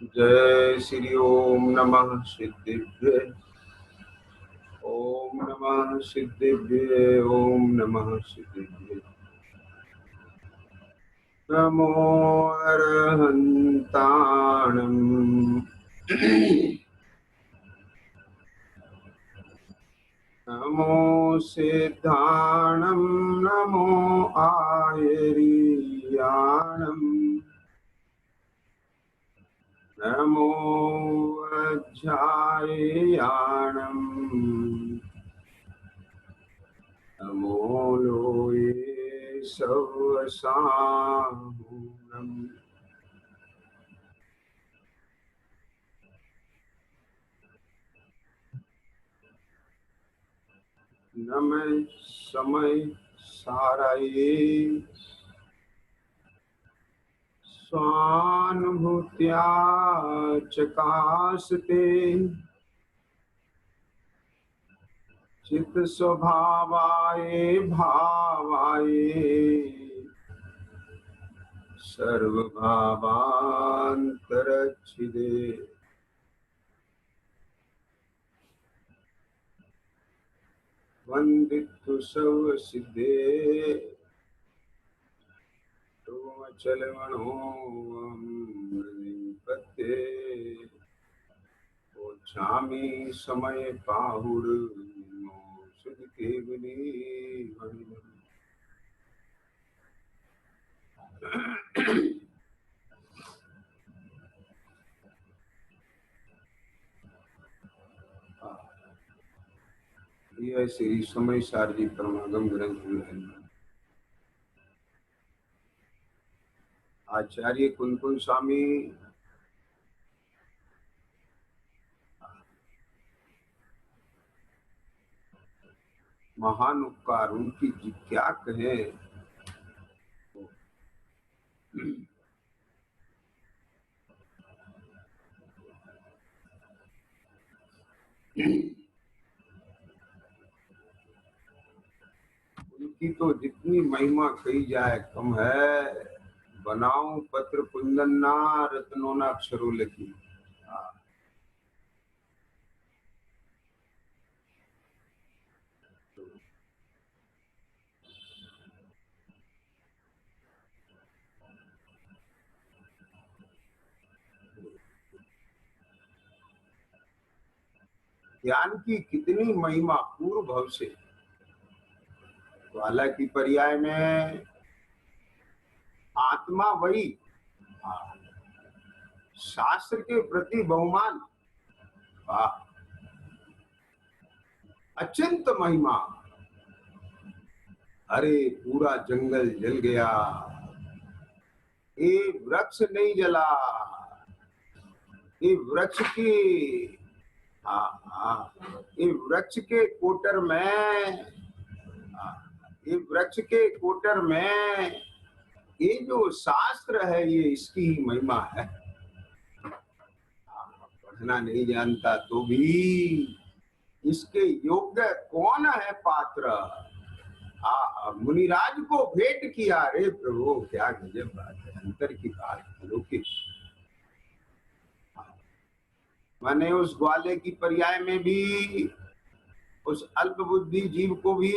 जय श्री ओम नमः सिद्धिभ्ये ओम नमः सिद्धिभ्ये ओम नमः सिद्धिभ्ये नमो अरहन्ताणम् नमो सिद्धाणम् नमो आयर्याणम् नमो वज्राययाणम् नमो लोये सवसाहुनम् नमः समय साराये स्वानुभूत्या चकास्ते चित्त स्वभावाय भावाय सर्वभावान्तरच्छिदे वन्दितु सर्वसिद्धे चलवणो पत्ते ओछामी समय पाहुर सुध केवली यह श्री समय सारजी परमागम ग्रंथ है। आचार्य कुंकुन स्वामी महान उपकार उनकी जी क्या कहे। उनकी तो जितनी महिमा कही जाए कम है। बनाऊं पत्र कुंदन ना रत्नों ना अक्षरों लिखी। ज्ञान की कितनी महिमा पूर्व भव से। तो हालांकि पर्याय में आत्मा वही शास्त्र के प्रति बहुमान अचिंत महिमा। अरे पूरा जंगल जल गया, ये वृक्ष नहीं जला, ये वृक्ष की ये वृक्ष के कोटर में ये वृक्ष के कोटर में ये जो शास्त्र है ये इसकी ही महिमा है। पढ़ना नहीं जानता तो भी इसके योग्य कौन है पात्र। मुनिराज को भेंट किया। रे प्रभु क्या गजब बात है, अंतर की बात अलौकिक। मैंने उस ग्वाले की पर्याय में भी उस अल्प बुद्धि जीव को भी,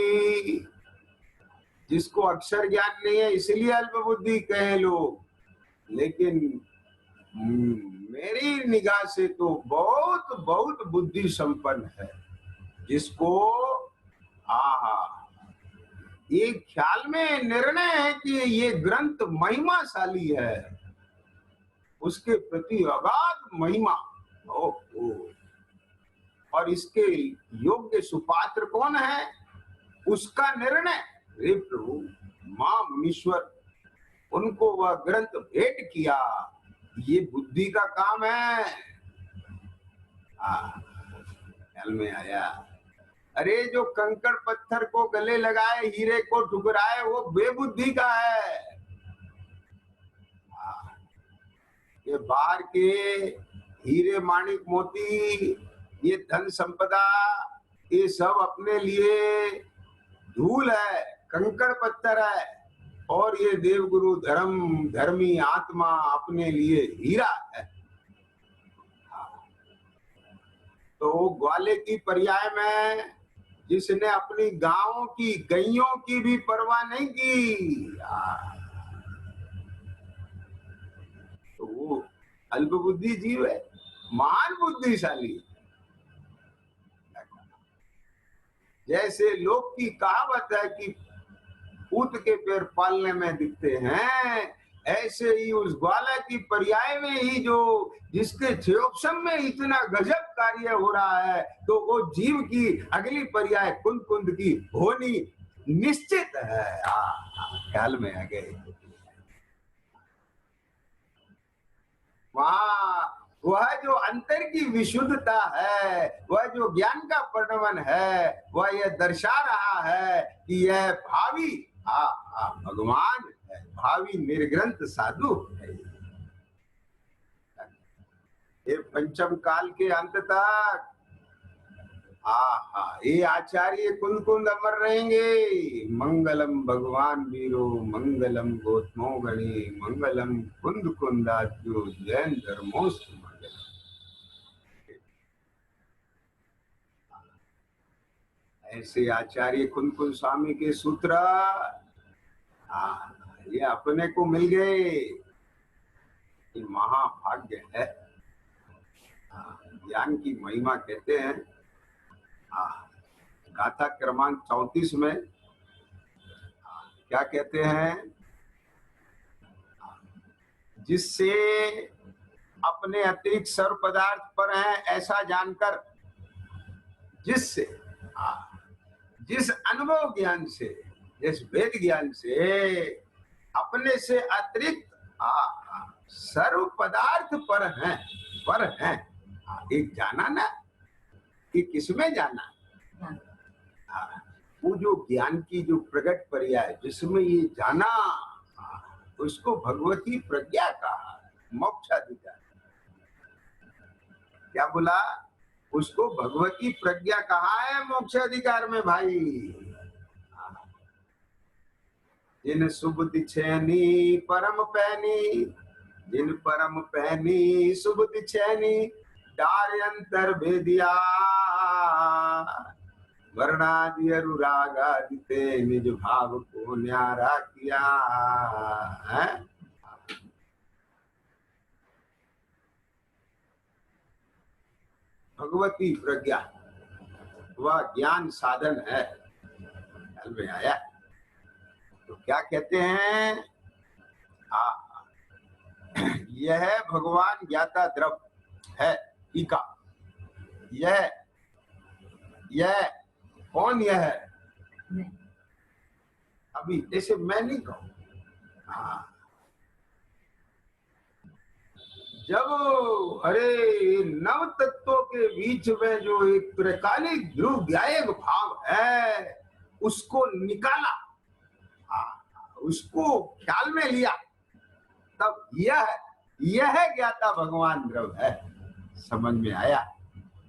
जिसको अक्षर ज्ञान नहीं है इसलिए अल्प बुद्धि कहे लोग, लेकिन मेरी निगाह से तो बहुत बहुत बुद्धि संपन्न है, जिसको ये ख्याल में निर्णय है कि ये ग्रंथ महिमाशाली है, उसके प्रति अगाध महिमा। और इसके योग्य सुपात्र कौन है उसका निर्णय। हे प्रभु मां मुनीश्वर उनको वह ग्रंथ भेंट किया, ये बुद्धि का काम है। ख्याल में आया। अरे जो कंकड़ पत्थर को गले लगाए हीरे को ठुकराए वो बेबुद्धि का है। ये बाहर के हीरे माणिक मोती, ये धन संपदा, ये सब अपने लिए धूल है, कंकड़ पत्थर है, और ये देवगुरु धर्मी आत्मा अपने लिए हीरा है। तो ग्वाले की पर्याय में जिसने अपनी गांवों की गैयों की भी परवाह नहीं की, तो वो अल्पबुद्धि जीव है, महान बुद्धिशाली। जैसे लोग की कहावत है कि ऊंट के पैर पालने में दिखते हैं, ऐसे ही उस ग्वाला की पर्याय में ही जो जिसके क्षयोक्षम में इतना गजब कार्य हो रहा है, तो वो जीव की अगली पर्याय कुंद कुंद की होनी निश्चित है। ख्याल में आ गए। वहां वह जो अंतर की विशुद्धता है, वह जो ज्ञान का परिणमन है, वह यह दर्शा रहा है कि यह भावी भगवान है, भावी निर्ग्रंथ साधु है। ये पंचम काल के अंत तक ये आचार्य कुंद कुंद अमर रहेंगे। मंगलम भगवान वीरो, मंगलम गौतमो गणे, मंगलम कुंद कुंदात्यो, जैन धर्मोस्त मंगलम। ऐसे आचार्य कुंद कुंद स्वामी के सूत्र ये अपने को मिल गए, ये महाभाग्य है। ज्ञान की महिमा कहते हैं गाथा क्रमांक 34 में क्या कहते हैं, जिससे अपने अतिरिक्त सर्व पदार्थ पर हैं ऐसा जानकर, जिससे जिस अनुभव ज्ञान से, जिस वेद ज्ञान से अपने से अतिरिक्त सर्व पदार्थ पर हैं, एक जाना ना कि किसमें जाना, वो जो ज्ञान की जो प्रकट पर्याय जिसमें ये जाना, उसको भगवती प्रज्ञा कहा, मोक्षाधिकार। क्या बोला? उसको भगवती प्रज्ञा कहा है मोक्षाधिकार में भाई। जिन सुबुद्धि छेनी परम पैनी, जिन परम पैनी सुबुद्धि छेनी, डार अंतर भेदिया, वर्णादि अनुरागादिते निज भाव को न्यारा किया है। भगवती प्रज्ञा वह ज्ञान साधन है। ख्याल में आया? तो क्या कहते हैं, यह भगवान ज्ञाता द्रव्य है। टीका, यह कौन यह है? अभी जैसे मैं नहीं कहूं, जब अरे नव तत्वों के बीच में जो एक त्रिकालिक ध्रुव ज्ञायक भाव है, उसको निकाला, उसको ख्याल में लिया, तब यह ज्ञाता भगवान द्रव्य है। समझ में आया?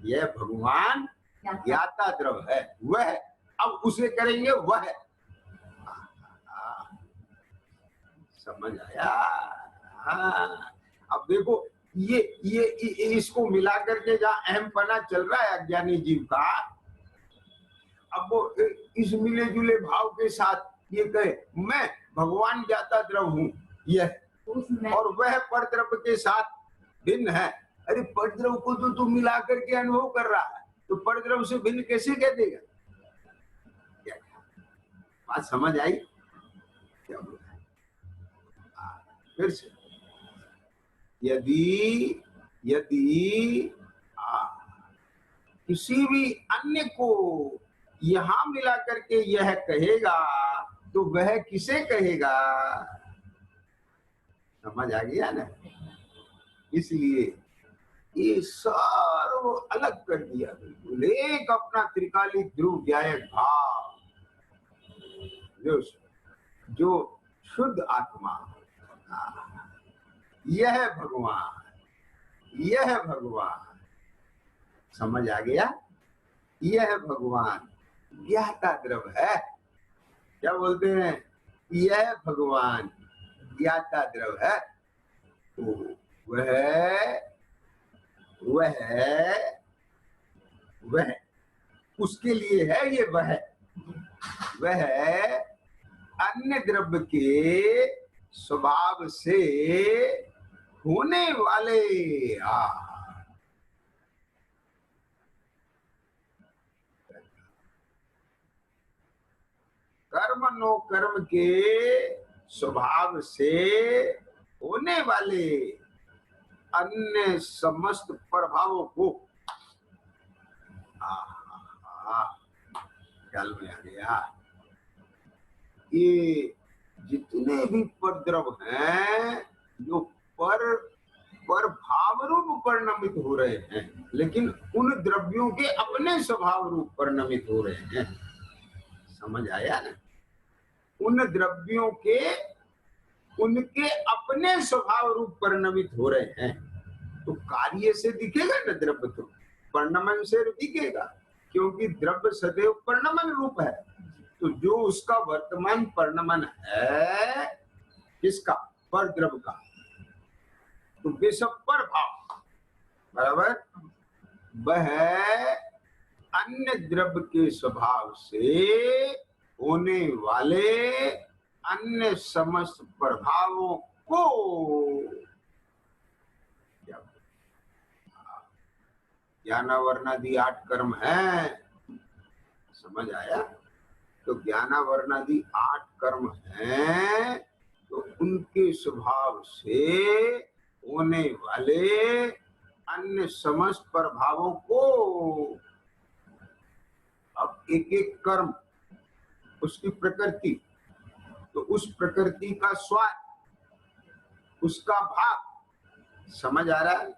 यह भगवान ज्ञाता द्रव्य है, वह। अब उसे करेंगे वह। समझ आया? अब देखो ये इसको मिला करके जहाँ अहमपना चल रहा है अज्ञानी जीव का, अब वो इस मिले जुले भाव के साथ ये कहे मैं भगवान ज्ञाता द्रव्य हूँ, यह, और वह परद्रव्य के साथ भिन्न है। अरे परद्रव्य को तो तू मिला करके अनुभव कर रहा है, तो परद्रव्य से भिन्न कैसे कह देगा? बात समझ आई? क्या बोला? फिर से, यदि किसी भी अन्य को यहां मिला करके यह कहेगा, तो वह किसे कहेगा? समझ आ गया ना? इसलिए ये सर्व अलग कर दिया, बिल्कुल एक अपना त्रिकालिक ध्रुव ज्ञायक भाव, जो शुद्ध आत्मा, यह भगवान। समझ आ गया? यह भगवान ज्ञाता द्रव्य है। क्या बोलते हैं? यह भगवान ज्ञाता द्रव्य है। तो वह वह, उसके लिए है ये वह अन्य द्रव्य के स्वभाव से होने वाले कर्म नो कर्म के स्वभाव से होने वाले अन्य समस्त प्रभावों को ख्याल में आ गया। ये जितने भी परद्रव हैं जो पर भाव रूप परिणमित हो रहे हैं, लेकिन उन द्रव्यों के अपने स्वभाव रूप परिणमित हो रहे हैं। समझ आया ना? उन द्रव्यों के उनके अपने स्वभाव रूप परिणमित हो रहे हैं। तो कार्य से दिखेगा ना द्रव्य, तो परिणमन से दिखेगा, क्योंकि द्रव्य सदैव परिणमन रूप है। तो जो उसका वर्तमान परिणमन है, किसका? पर द्रव्य का, तो वे सब पर भाव बराबर, वह अन्य द्रव्य के स्वभाव से होने वाले अन्य समस्त प्रभावों को ज्ञानावरणादि 8 कर्म है। समझ आया? तो ज्ञानावरणादि 8 कर्म हैं, तो उनके स्वभाव से होने वाले अन्य समस्त प्रभावों को, अब एक एक कर्म उसकी प्रकृति, तो उस प्रकृति का स्वाद, उसका भाव, समझ आ रहा है?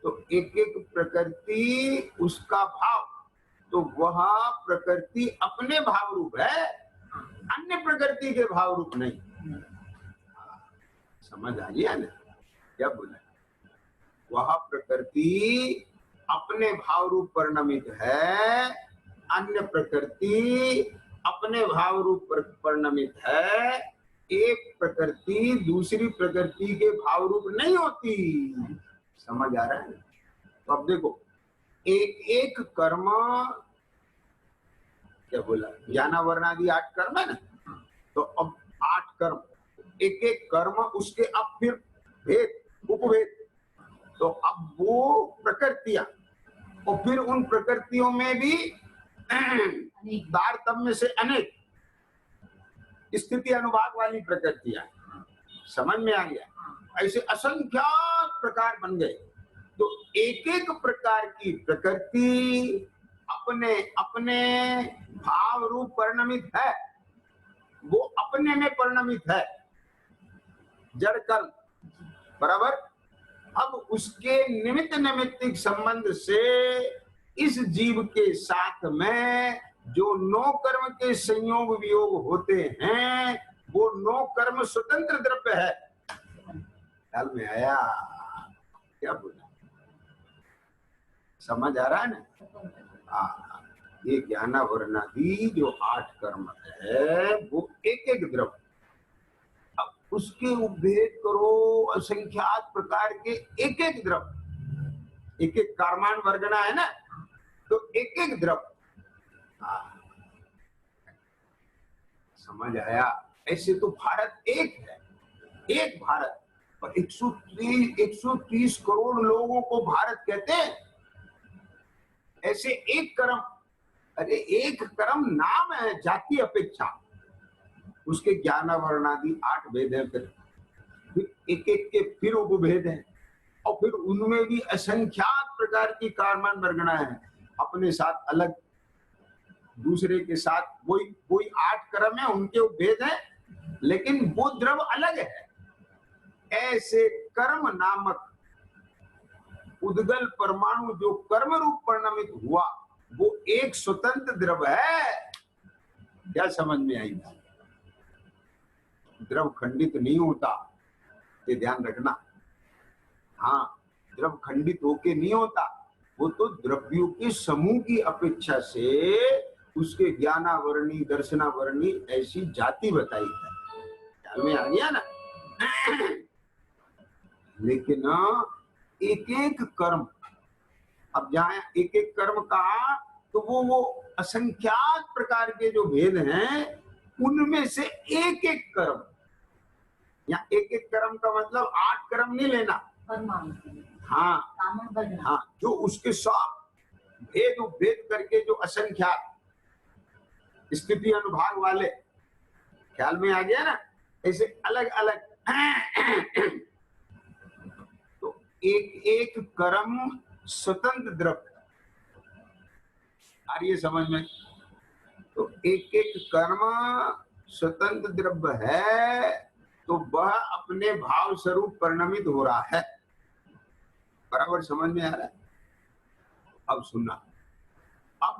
तो एक एक प्रकृति उसका भाव, तो वह प्रकृति अपने भाव रूप है, अन्य प्रकृति के भाव रूप नहीं। समझ आ गया ना क्या बोला? वह प्रकृति अपने भाव रूप परिणमित है, अन्य प्रकृति अपने भाव रूप परिणमित है। एक प्रकृति दूसरी प्रकृति के भाव रूप नहीं होती। समझ आ रहा है? तो अब देखो, एक एक कर्म, क्या बोला, ज्ञानावरणादि 8 कर्म है ना, तो अब 8 कर्म, एक एक कर्म उसके अब फिर भेद, उपभेद, तो अब वो प्रकृतियां, और फिर उन प्रकृतियों में भी तारतम्य से अनेक स्थिति अनुभाग वाली प्रकृतियां। समझ में आ गया? ऐसे असंख्यात प्रकार बन गए। तो एक एक प्रकार की प्रकृति अपने अपने भाव रूप परिणमित है, वो अपने में परिणमित है, जड़ कर्म बराबर। अब उसके निमित्त निमित्तिक संबंध से इस जीव के साथ में जो 9 कर्म के संयोग वियोग होते हैं, वो 9 कर्म स्वतंत्र द्रव्य है। ख्याल में आया क्या बोला? समझ आ रहा है ना? ये ज्ञानावरणादि जो 8 कर्म है, वो एक एक द्रव्य, अब उसके उपभेद करो असंख्यात प्रकार के एक एक द्रव्य, एक एक कर्मान वर्गना है ना, तो एक एक द्रव्य। समझ आया? ऐसे तो भारत एक है, एक भारत, और 130 करोड़ लोगों को भारत कहते हैं। ऐसे एक कर्म, अरे एक कर्म नाम है जाति अपेक्षा, उसके ज्ञानावरणादि 8 भेद हैं, फिर एक एक के फिर उपभेद हैं, और फिर उनमें भी असंख्यात प्रकार की कर्मण वर्गना है, अपने साथ अलग, दूसरे के साथ कोई 8 कर्म है, उनके उपभेद हैं, लेकिन वो द्रव्य अलग है। ऐसे कर्म नामक उद्गल परमाणु जो कर्म रूप परिणमित हुआ, वो एक स्वतंत्र द्रव्य है। क्या समझ में आई? द्रव्य खंडित नहीं होता, ये ध्यान रखना। हाँ, द्रव्य खंडित होके नहीं होता, वो तो द्रव्यों के समूह की अपेक्षा से उसके ज्ञानावरणी दर्शनावरणी ऐसी जाति बताई है। ख्याल में आ गया ना? लेकिन एक एक कर्म अब जहां एक एक कर्म कहा तो वो असंख्यात प्रकार के जो भेद हैं उनमें से एक एक कर्म, या एक एक कर्म का मतलब 8 कर्म नहीं लेना, हाँ हाँ, जो उसके सब भेद उपभेद करके जो असंख्यात स्थिति अनुभाग वाले, ख्याल में आ गया ना, ऐसे अलग अलग तो एक एक कर्म स्वतंत्र द्रव्य, आ रही है समझ में? तो एक एक कर्म स्वतंत्र द्रव्य है तो वह अपने भाव स्वरूप परिणमित हो रहा है। बराबर समझ में आ रहा है? अब सुनना, अब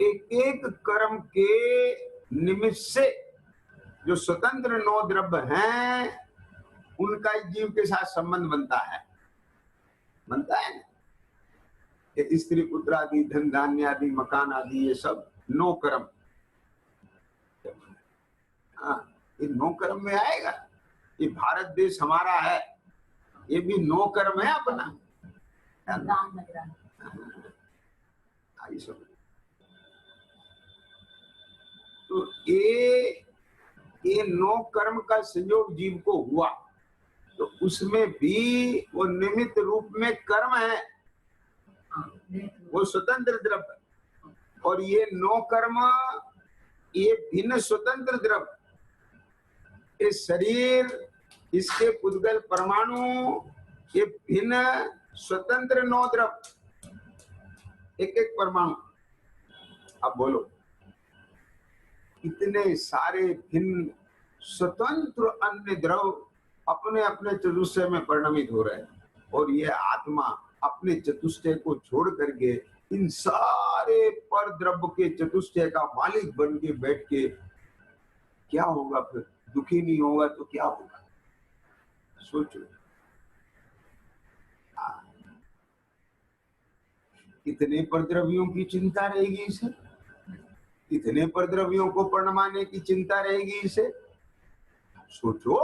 एक एक कर्म के निमित्त से जो स्वतंत्र 9 द्रव्य हैं उनका जीव के साथ संबंध बनता है ना? ये स्त्री पुत्र आदि, धन धान्य आदि, मकान आदि, ये सब 9 कर्म, हाँ, ये 9 कर्म में आएगा। ये भारत देश हमारा है, ये भी 9 कर्म है अपना। तो ये 9 कर्म का संयोग जीव को हुआ तो उसमें भी वो निमित्त रूप में कर्म है, वो स्वतंत्र द्रव्य, और ये 9 कर्म ये भिन्न स्वतंत्र द्रव्य, इस शरीर, इसके पुद्गल परमाणु, ये भिन्न स्वतंत्र 9 द्रव्य, एक एक परमाणु। अब बोलो इतने सारे भिन्न स्वतंत्र अन्य द्रव्य अपने अपने चतुष्टय में परिणमित हो रहे हैं, और ये आत्मा अपने चतुष्टय को छोड़ करके इन सारे पर द्रव्य के चतुष्टय का मालिक बन के बैठ के क्या होगा? फिर दुखी नहीं होगा तो क्या होगा? सोचो, कितने परद्रव्यों की चिंता रहेगी इसे, कितने परद्रव्यों को परिणमाने की चिंता रहेगी इसे। सोचो,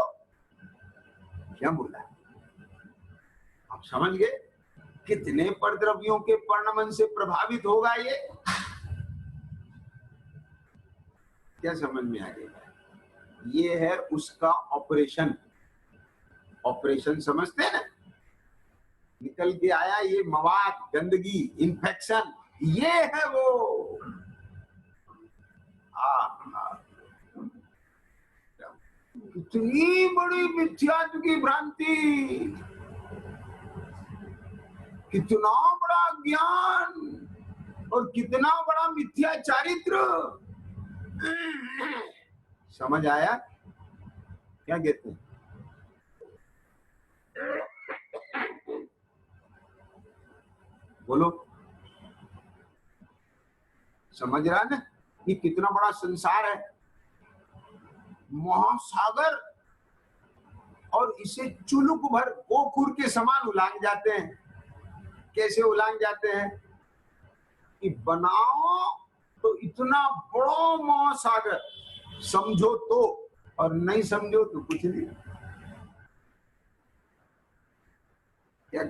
क्या बोला आप समझ गए? कितने परद्रव्यों के परिणमन से प्रभावित होगा ये, क्या समझ में आ गया? ये है उसका ऑपरेशन। ऑपरेशन समझते हैं ना? निकल के आया ये मवाद, गंदगी, इन्फेक्शन, ये है वो। कितनी बड़ी मिथ्यात्व की भ्रांति, कितना बड़ा ज्ञान और कितना बड़ा मिथ्या चारित्र। समझ आया? क्या कहते हैं? बोलो, समझ रहा है ना कि कितना बड़ा संसार है, महासागर, और इसे चुलुक भर गोखुर के समान उलांग जाते हैं। कैसे उलांग जाते हैं कि बनाओ तो इतना बड़ा महासागर, समझो तो, और नहीं समझो तो कुछ नहीं। क्या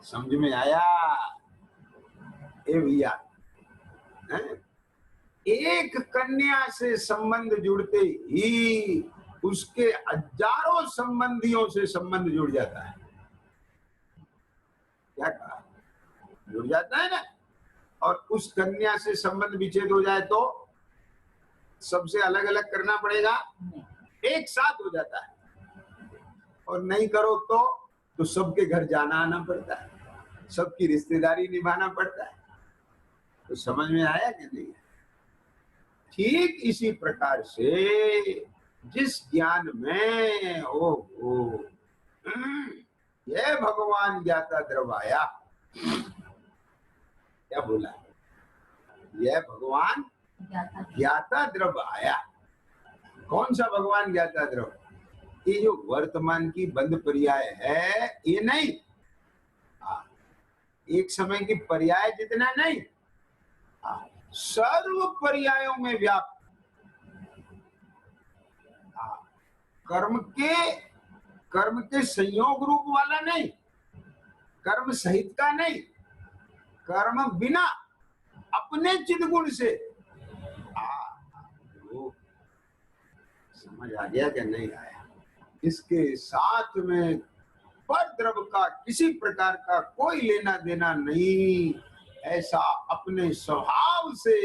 समझ में आया? ए भैया, एक कन्या से संबंध जुड़ते ही उसके हजारों संबंधियों से संबंध जुड़ जाता है। क्या कहा? जुड़ जाता है ना। और उस कन्या से संबंध विच्छेद हो जाए तो सबसे अलग अलग करना पड़ेगा, एक साथ हो जाता है। और नहीं करो तो सबके घर जाना आना पड़ता है, सबकी रिश्तेदारी निभाना पड़ता है। तो समझ में आया कि नहीं? ठीक इसी प्रकार से जिस ज्ञान में यह भगवान ज्ञाता द्रवाया, क्या बोला? यह भगवान ज्ञाता द्रव आया। कौन सा भगवान ज्ञाता द्रव? ये जो वर्तमान की बंद पर्याय है ये नहीं, एक समय की पर्याय जितना नहीं, सर्व पर्यायों में व्याप्त, कर्म के संयोग रूप वाला नहीं, कर्म सहित का नहीं, कर्म बिना अपने चिदगुण से। वो समझ आ गया कि नहीं आया? इसके साथ में पर द्रव्य का किसी प्रकार का कोई लेना देना नहीं, ऐसा अपने स्वभाव से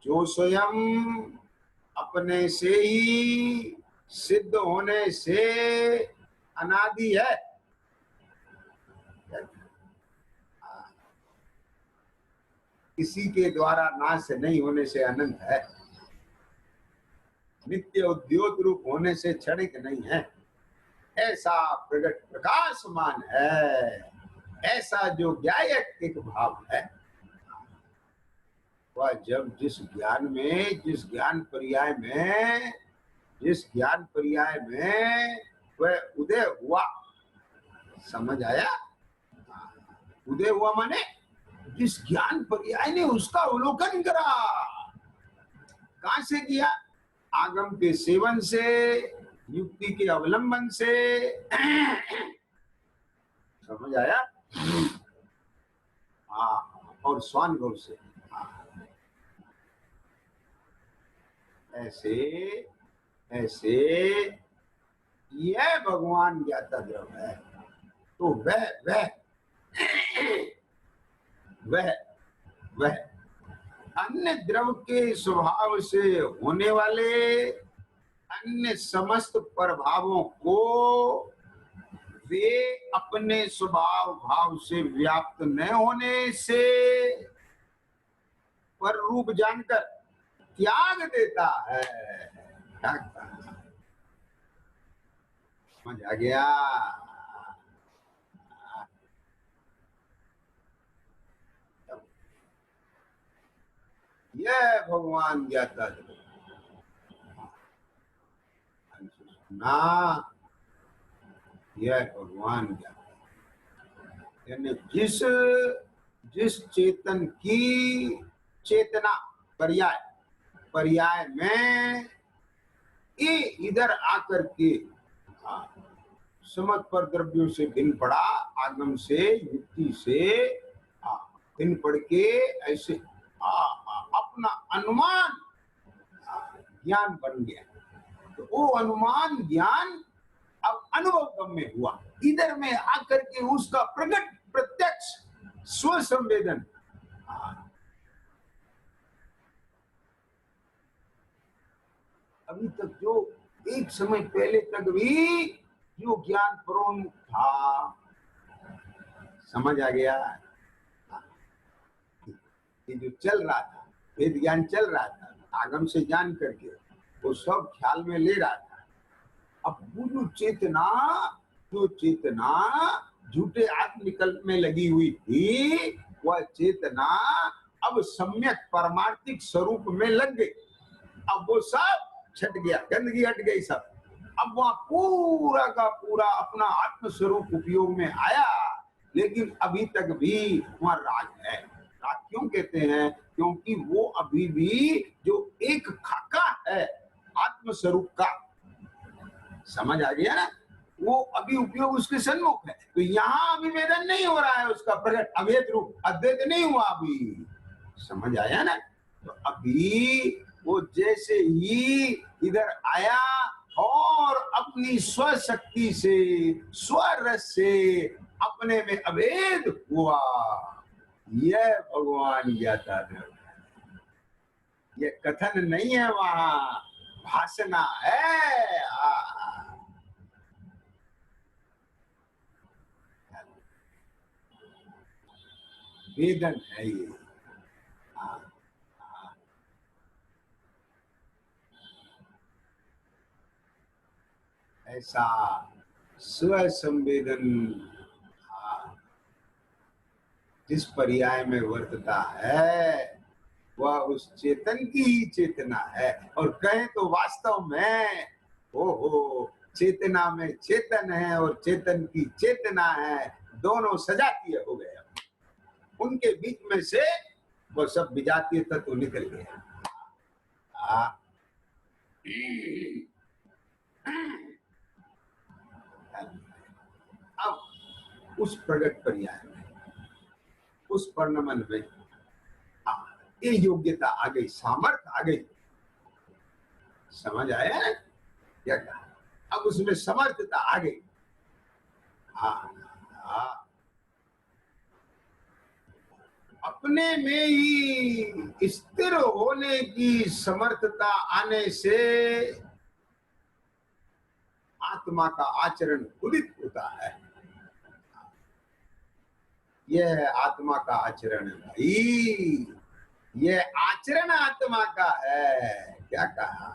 जो स्वयं अपने से ही सिद्ध होने से अनादि है, किसी के द्वारा नाश नहीं होने से अनंत है, नित्य उद्योत रूप होने से क्षणिक नहीं है, ऐसा प्रगट प्रकाशमान है, ऐसा जो ज्ञायक भाव है, वह जब जिस ज्ञान में, जिस ज्ञान पर्याय में वह उदय हुआ, समझ आया? उदय हुआ माने जिस ज्ञान पर्याय ने उसका अवलोकन करा, कहां से किया? आगम के सेवन से, युक्ति के अवलंबन से। समझ आया? और स्वानुभव से। ऐसे यह भगवान ज्ञाता द्रव्य है। तो वह अन्य द्रव्य के स्वभाव से होने वाले अन्य समस्त प्रभावों को वे अपने स्वभाव भाव से व्याप्त न होने से पर रूप जानकर त्याग देता है। समझ आ गया? यह भगवान ज्ञाता ना, यह भगवान ज्ञाता, यानी जिस चेतन की चेतना पर्याय में इधर आकर के समझ पर द्रव्यों से भिन्न पड़ा, आगम से, युक्ति से भिन्न पड़ के ऐसे अपना अनुमान ज्ञान बन गया। तो वो अनुमान ज्ञान अब अनुभव में हुआ, इधर में आकर के उसका प्रकट प्रत्यक्ष स्व संवेदन। अभी तक जो एक समय पहले तक भी जो ज्ञान प्रोन्मुख था, समझ आ गया? ये जो चल रहा था, वेद ज्ञान चल रहा था, आगम से जान करके वो सब ख्याल में ले रहा था। अब वो जो चेतना झूठे आत्मविकल्प में लगी हुई थी, वह चेतना अब सम्यक परमार्थिक स्वरूप में लग गई। अब वो सब छट गया, गंदगी हट गई सब। अब वह पूरा का पूरा अपना आत्म स्वरूप उपयोग में आया, लेकिन अभी तक भी वहाँ राग है। राग क्यों कहते हैं? क्योंकि वो अभी भी जो एक खाका है आत्म स्वरूप का, समझ आ गया ना? वो अभी उपयोग उसके सन्मुख है। तो यहाँ अभी वेदन नहीं हो रहा है उसका प्रकट अभेद रूप, अद्वैत नहीं हुआ अभी। समझ आया ना? तो अभी वो जैसे ही इधर आया और अपनी स्वशक्ति से, स्वरस से अपने में अभेद हुआ, यह भगवान ज्ञाता द्रव्य है। यह कथन नहीं है, वहां भाषणा है। वेदन है ये। ऐसा स्व संवेदन जिस पर्याय में वर्तता है, वह उस चेतन की ही चेतना है। और कहें तो वास्तव में हो चेतना में चेतन है और चेतन की चेतना है, दोनों सजातीय हो गए। उनके बीच में से वो सब विजातीय तत्व निकल गए। उस प्रगट पर्याय में, उस वर्णमन में ये योग्यता आ गई, सामर्थ्य आ गई। समझ आया ना क्या कहा? अब उसमें समर्थता आ गई। हाँ, हाँ, अपने में ही स्थिर होने की समर्थता आने से आत्मा का आचरण उदित होता है। यह आत्मा का आचरण है भाई, यह आचरण आत्मा का है। क्या कहा?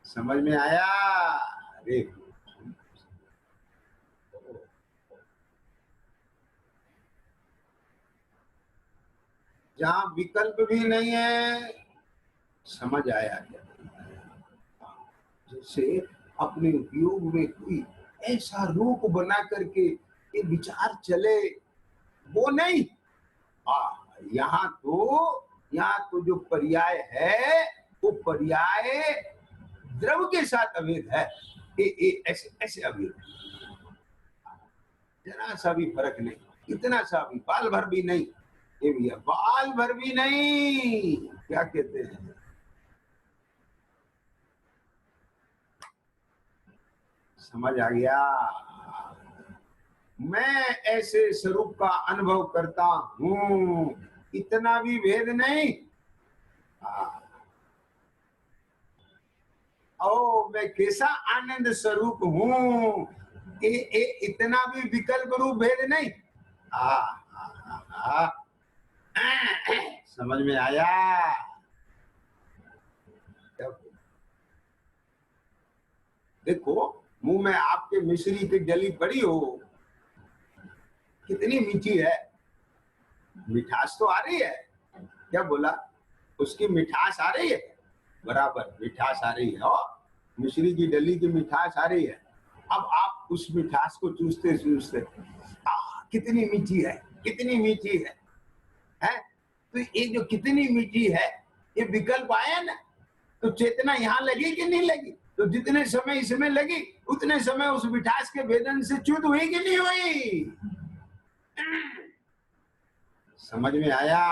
समझ में आया? अरे जहां विकल्प भी नहीं है, समझ आया क्या? जैसे अपने उपयोग में कोई ऐसा रूप बना करके ये विचार चले, वो नहीं। यहाँ तो जो पर्याय है वो पर्याय द्रव के साथ अभेद है। ऐसे ऐसे अभेद, जरा सा भी फर्क नहीं, इतना सा भी, बाल भर भी नहीं। ये भैया बाल भर भी नहीं, क्या कहते हैं? समझ आ गया? मैं ऐसे स्वरूप का अनुभव करता हूं, इतना भी भेद नहीं। ओ मैं कैसा आनंद स्वरूप हूं, इतना भी विकल्प रूप भेद नहीं। आ, आ, आ, आ, समझ में आया? देखो, मुंह में आपके मिश्री की डली पड़ी हो, कितनी मीठी है, मिठास तो आ रही है। क्या बोला? उसकी मिठास आ रही है, बराबर मिठास आ रही है, और मिश्री की डली की मिठास आ रही है। अब आप उस मिठास को चूसते चूसते कितनी मीठी है, कितनी मीठी है? तो ये जो कितनी मीठी है, ये विकल्प आया ना, तो चेतना यहाँ लगी कि नहीं लगी? तो जितने समय इसमें लगी, उतने समय उस मिठास के वेदन से च्युत हुई कि नहीं हुई? समझ में आया?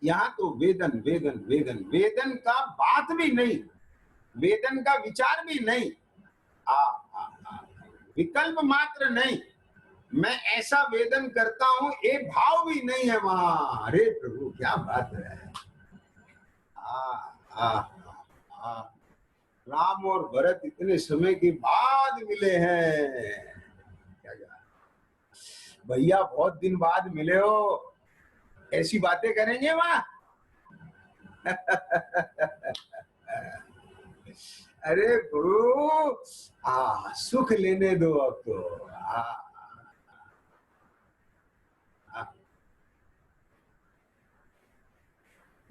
यहाँ तो वेदन वेदन वेदन वेदन का बात भी नहीं, वेदन का विचार भी नहीं, विकल्प मात्र नहीं, मैं ऐसा वेदन करता हूं, ये भाव भी नहीं है वहां। अरे प्रभु क्या बात है! राम और भरत इतने समय के बाद मिले हैं। क्या भैया बहुत दिन बाद मिले हो, ऐसी बातें करेंगे वहां? अरे गुरु, सुख लेने दो अब तो।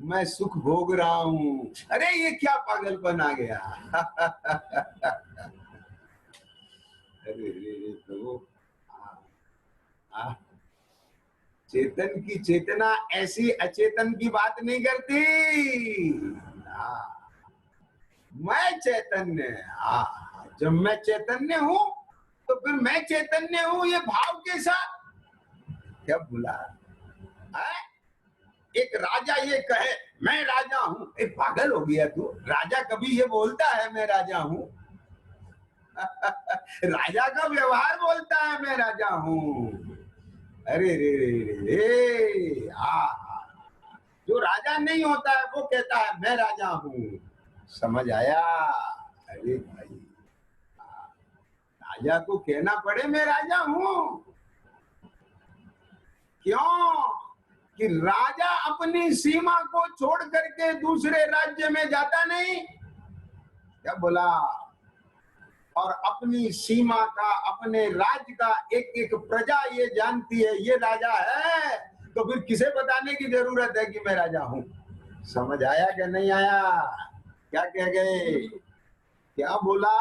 मैं सुख भोग रहा हूं। अरे ये क्या पागलपन आ गया! अरे प्रभु, चेतन की चेतना ऐसी अचेतन की बात नहीं करती। मैं चैतन्य, जब मैं चैतन्य हूं तो फिर मैं चैतन्य हूं, ये भाव के साथ। क्या बोला? एक राजा ये कहे मैं राजा हूं, एक पागल हो गया तू? राजा कभी ये बोलता है मैं राजा हूं? राजा का व्यवहार बोलता है मैं राजा हूं। अरे रे रे रे रे, जो राजा नहीं होता है वो कहता है मैं राजा हूं। समझ आया? अरे भाई, राजा को कहना पड़े मैं राजा हूं, क्यों? कि राजा अपनी सीमा को छोड़ करके दूसरे राज्य में जाता नहीं। क्या बोला? और अपनी सीमा का, अपने राज्य का एक एक प्रजा ये जानती है ये राजा है, तो फिर किसे बताने की जरूरत है कि मैं राजा हूं? समझ आया क्या नहीं आया? क्या कह गए? क्या बोला?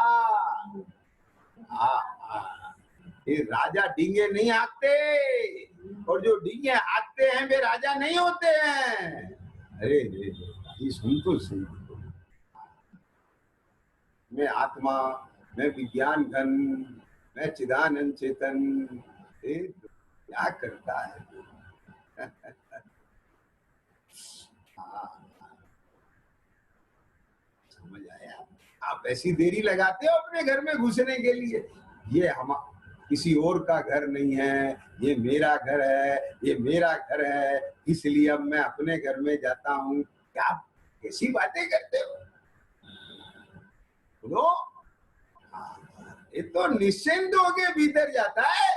ये राजा डींगे नहीं हाँकते, और जो डींगे हाँकते हैं वे राजा नहीं होते हैं। अरे ये सुन तो सही, मैं आत्मा, मैं विज्ञान घन, मैं चिदानंद चेतन। क्या करता है? हाँ, समझ आया? आप ऐसी देरी लगाते हो अपने घर में घुसने के लिए। ये हम किसी और का घर नहीं है, ये मेरा घर है, ये मेरा घर है, इसलिए अब मैं अपने घर में जाता हूँ। क्या कैसी बातें करते हो? बोलो। ये तो निश्चिंत होके भीतर जाता है।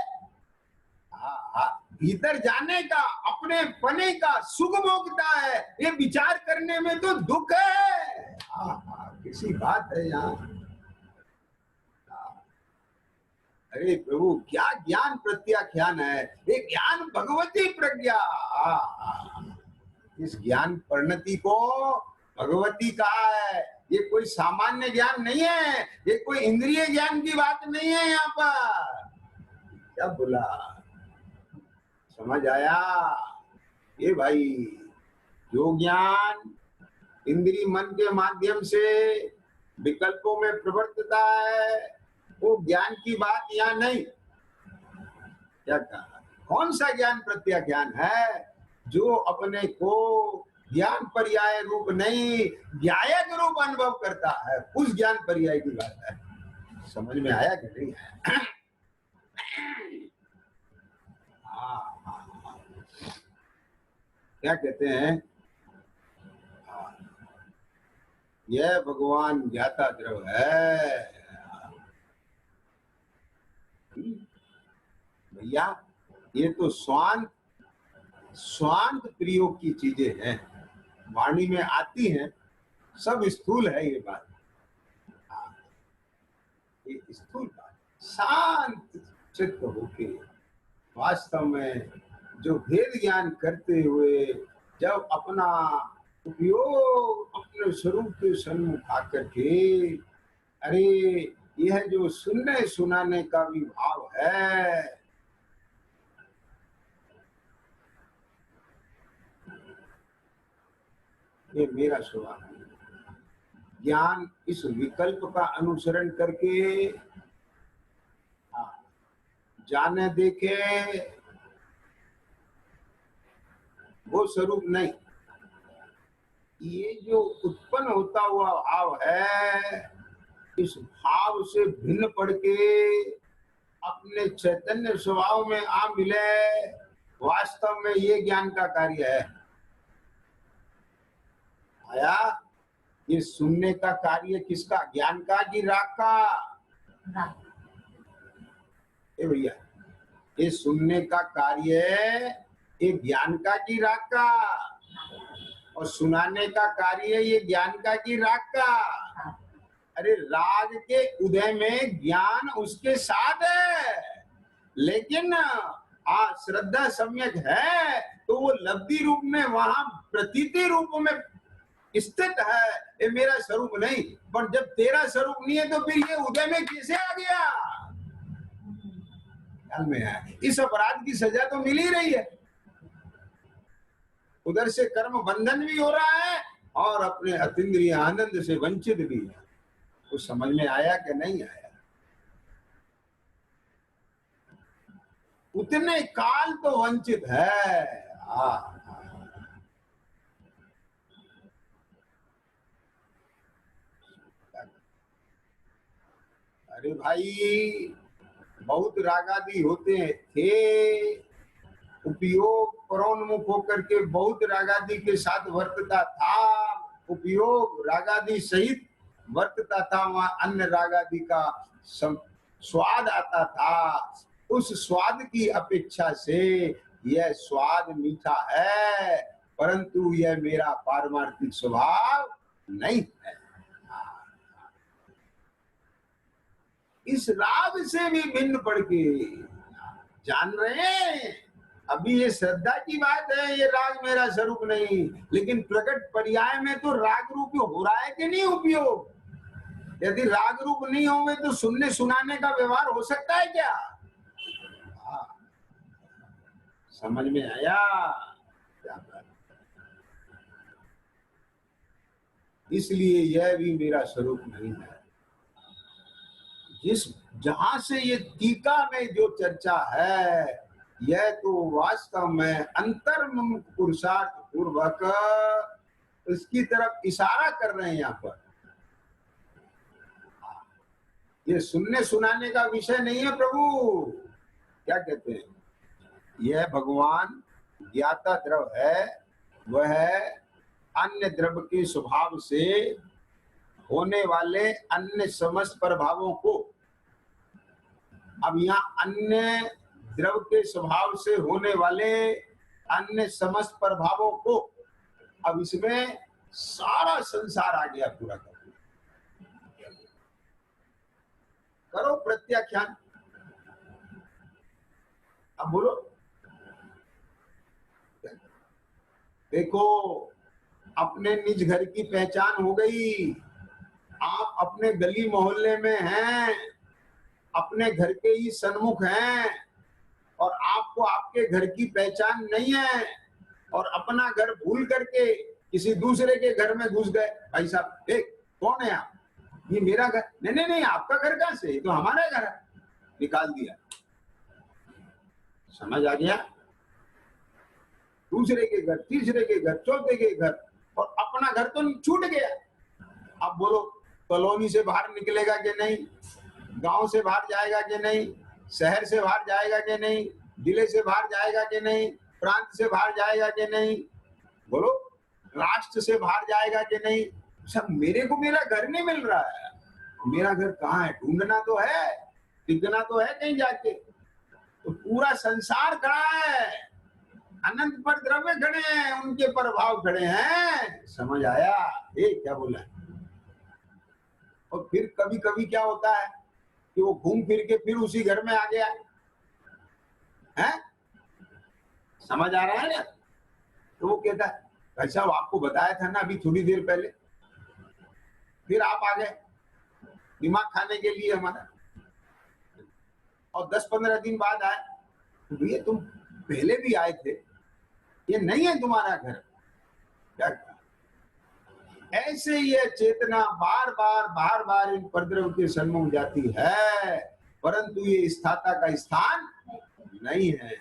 हाँ, हाँ, भीतर जाने का, अपने पने का सुख भोगता है। ये विचार करने में तो दुख है। हाँ, हाँ, किसी बात है यहाँ। अरे प्रभु, क्या ज्ञान प्रत्याख्यान है, ये ज्ञान भगवती प्रज्ञा। इस ज्ञान परिणति को भगवती कहा है। ये कोई सामान्य ज्ञान नहीं है, ये कोई इंद्रिय ज्ञान की बात नहीं है। यहाँ पर क्या बोला, समझ आया? ये भाई, जो ज्ञान इंद्रिय मन के माध्यम से विकल्पों में प्रवर्तता है, वो ज्ञान की बात यहाँ नहीं। क्या कहा? कौन सा ज्ञान प्रत्याख्यान है? जो अपने को ज्ञान पर्याय रूप नहीं, ज्ञायक रूप अनुभव करता है, उस ज्ञान पर्याय की बात है। समझ में आया कि नहीं आया? क्या कहते हैं? यह भगवान ज्ञाता द्रव है। भैया, ये तो स्वांत स्वांत प्रयोग की चीजें हैं, वाणी में आती हैं, सब स्थूल है ये बात। ये स्थूल बात, शांत चित्त होके वास्तव में जो भेद ज्ञान करते हुए जब अपना उपयोग अपने स्वरूप के सन्मुख आकर के, अरे यह जो सुनने सुनाने का भी भाव है, ये मेरा स्वभाव है। ज्ञान इस विकल्प का अनुसरण करके जाने देखे, वो स्वरूप नहीं। ये जो उत्पन्न होता हुआ भाव है, इस भाव से भिन्न पड़ के अपने चैतन्य स्वभाव में आ मिले, वास्तव में ये ज्ञान का कार्य है। आया? ये सुनने का कार्य किसका? ज्ञान का कि राग का? ए भैया, ये सुनने का कार्य ये ज्ञान का कि राग का? और सुनाने का कार्य ये ज्ञान का कि राग का? अरे राग के उदय में ज्ञान उसके साथ है, लेकिन श्रद्धा सम्यक है तो वो लब्धि रूप में, वहां प्रतीति रूप में स्थित है। ये मेरा स्वरूप नहीं। पर जब तेरा स्वरूप नहीं है तो फिर ये उदय में कैसे आ गया? ख्याल में है? इस अपराध की सजा तो मिल ही रही है, उधर से कर्म बंधन भी हो रहा है और अपने अतीन्द्रिय आनंद से वंचित भी है। कुछ समझ में आया कि नहीं आया? उतने काल तो वंचित है। अरे भाई, बहुत रागादि होते थे, उपयोग परोन्मुख होकर के बहुत रागादि के साथ वर्तता था, उपयोग रागादि सहित वर्तता था, वहां अन्य रागादि का स्वाद आता था। उस स्वाद की अपेक्षा से यह स्वाद मीठा है, परंतु यह मेरा पारमार्थिक स्वभाव नहीं है। इस राग से भी भिन्न पड़ के जान रहे हैं। अभी ये श्रद्धा की बात है, ये राग मेरा स्वरूप नहीं, लेकिन प्रकट पर्याय में तो राग रूप हो रहा है कि नहीं उपयोग? यदि राग रूप नहीं होंगे तो सुनने सुनाने का व्यवहार हो सकता है क्या? समझ में आया? इसलिए यह भी मेरा स्वरूप नहीं है। जिस जहां से ये टीका में जो चर्चा है, यह तो वास्तव में अंतर्मुख पुरुषार्थ पूर्वक इसकी तरफ इशारा कर रहे हैं। यहाँ पर ये सुनने सुनाने का विषय नहीं है। प्रभु क्या कहते हैं, यह भगवान ज्ञाता द्रव है, वह अन्य द्रव के स्वभाव से होने वाले अन्य समस्त प्रभावों को, अब यहाँ अन्य द्रव के स्वभाव से होने वाले अन्य समस्त प्रभावों को, अब इसमें सारा संसार आ गया पूरा का। करो प्रत्याख्यान, अब बोलो। देखो, अपने निज घर की पहचान हो गई। आप अपने गली मोहल्ले में हैं, अपने घर के ही सन्मुख हैं, और आपको आपके घर की पहचान नहीं है, और अपना घर भूल करके किसी दूसरे के घर में घुस गए। भाई साहब, कौन है आप? ये मेरा घर। नहीं नहीं नहीं, आपका घर कहां से? तो हमारा घर है। निकाल दिया। समझ आ गया? दूसरे के घर, तीसरे के घर, चौथे के घर, और अपना घर तो छूट गया। अब बोलो, कॉलोनी से बाहर निकलेगा कि नहीं? गांव से बाहर जाएगा कि नहीं? शहर से बाहर जाएगा कि नहीं? जिले से बाहर जाएगा कि नहीं? प्रांत से बाहर जाएगा कि नहीं? बोलो, राष्ट्र से बाहर जाएगा कि नहीं? सब मेरे को मेरा घर नहीं मिल रहा है। मेरा घर कहाँ है? ढूंढना तो है, टिकना तो है कहीं जाके। तो पूरा संसार खड़ा है, अनंत पर द्रव्य खड़े हैं, उनके प्रभाव खड़े हैं। समझ आया? क्या बोला? और फिर कभी कभी क्या होता है कि वो घूम फिर के फिर उसी घर में आ गया है। समझ आ रहा है ना? तो वो कहता है, भाई साहब आपको बताया था ना अभी थोड़ी देर पहले, फिर आप आ गए दिमाग खाने के लिए हमारा, और 10-15 दिन बाद आए। तो भैया तुम पहले भी आए थे, ये नहीं है तुम्हारा घर। क्या ऐसे ये चेतना बार बार इन परद्रव के सन्मुख जाती है, परंतु ये स्थाता का स्थान नहीं है।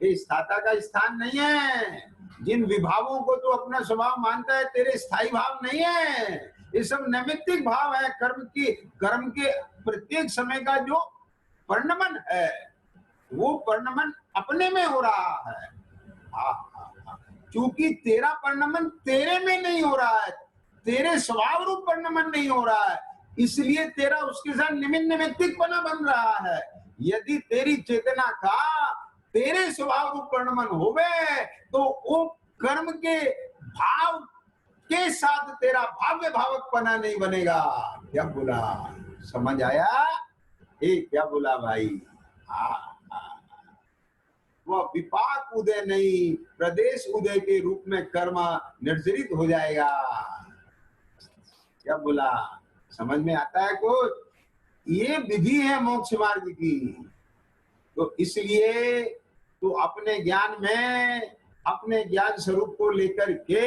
ये स्थाता का स्थान नहीं है। जिन विभावों को तो अपना स्वभाव मानता है, तेरे स्थायी भाव नहीं है। ये सब नैमित्तिक भाव है। कर्म के प्रत्येक समय का जो परिणमन है, वो परिणमन अपने में हो रहा है। क्योंकि तेरा परिणमन तेरे में नहीं हो रहा है, तेरे स्वभाव रूप परिणमन नहीं हो रहा है, इसलिए तेरा उसके साथ निमित्तिकपना बन रहा है। यदि तेरी चेतना का तेरे स्वभाव रूप परिणमन होवे, तो वो कर्म के भाव के साथ तेरा भाव्य भावकपना नहीं बनेगा। क्या बोला? समझ आया? क्या बोला भाई? वह विपाक उदय नहीं, प्रदेश उदय के रूप में कर्म निर्जरित हो जाएगा। क्या बोला? समझ में आता है कुछ? ये विधि है मोक्ष मार्ग की। तो इसलिए तो अपने ज्ञान में, अपने ज्ञान स्वरूप को लेकर के